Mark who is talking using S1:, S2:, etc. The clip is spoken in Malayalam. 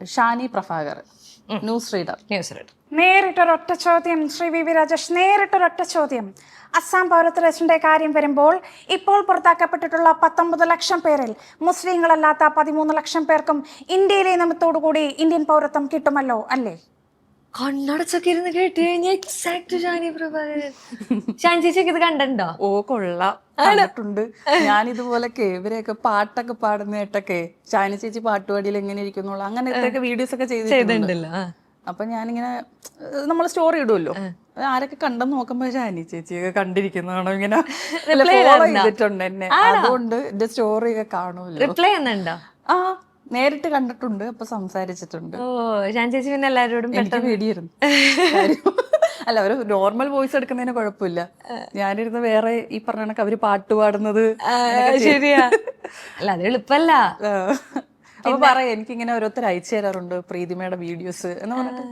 S1: Shani Prabhakar, news reader.
S2: നേരിട്ടൊരൊറ്റ ചോദ്യം ശ്രീ വി വി രാജേഷ്, നേരിട്ടൊരൊറ്റ ചോദ്യം. അസാം പൗരത്വ രജിസ്റ്ററിന്റെ കാര്യം വരുമ്പോൾ ഇപ്പോൾ പുറത്താക്കപ്പെട്ടിട്ടുള്ള 19 ലക്ഷം പേരിൽ മുസ്ലിങ്ങളല്ലാത്ത 13 ലക്ഷം പേർക്കും ഇന്ത്യയിലെ നിയമത്തോടുകൂടി ഇന്ത്യൻ പൗരത്വം കിട്ടുമല്ലോ അല്ലേ?
S3: കണ്ണടച്ചൊക്കെ ഇരുന്ന് കേട്ട് കഴിഞ്ഞാൽ എക്സാക്ട് ഷാനി പ്രഭാകരൻ. ഷാനി ചേച്ചിയൊക്കെ ഇത് കണ്ടോ?
S1: ഓ കൊള്ളാം, കണ്ടിട്ടുണ്ട്. ഞാനിതുപോലൊക്കെ ഇവരെയൊക്കെ പാട്ടൊക്കെ പാടുന്നതായിട്ടൊക്കെ ഷാനി ചേച്ചി പാട്ടുപാടിയിൽ എങ്ങനെ ഇരിക്കുന്നുള്ള അങ്ങനത്തെ വീഡിയോസ് ഒക്കെ ചെയ്തിട്ടുണ്ടല്ലോ. അപ്പൊ ഞാനിങ്ങനെ നമ്മൾ സ്റ്റോറി ഇടുമല്ലോ, ആരൊക്കെ കണ്ടെന്ന് നോക്കുമ്പോ ഷാനി ചേച്ചിയൊക്കെ കണ്ടിരിക്കുന്നതാണോ ഇങ്ങനെ ഫോളോ ചെയ്തിട്ടുണ്ട് എന്നെ, അതുകൊണ്ട് എന്റെ സ്റ്റോറി ഒക്കെ കാണുമല്ലോ.
S3: റിപ്ലൈ ചെയ്യുന്നുണ്ടോ?
S1: ആ, നേരിട്ട് കണ്ടിട്ടുണ്ട്, അപ്പൊ സംസാരിച്ചിട്ടുണ്ട്.
S3: ഓ, ഷാനി ചേച്ചി പിന്നെ എല്ലാവരോടും
S1: എനിക്ക് പേടിയായിരുന്നു. അല്ല, ഒരു നോർമൽ വോയിസ് എടുക്കുന്നതിന് കുഴപ്പമില്ല. ഞാനിരുന്ന് വേറെ ഈ പറഞ്ഞ കണക്ക് അവര് പാട്ട് പാടുന്നത്
S3: ശരിയാ. അല്ല, അത് എളുപ്പല്ല.
S1: അപ്പൊ പറയാം, എനിക്കിങ്ങനെ ഓരോരുത്തർ അയച്ചു തരാറുണ്ട് പ്രീതിമയുടെ വീഡിയോസ് എന്ന് പറഞ്ഞിട്ട്.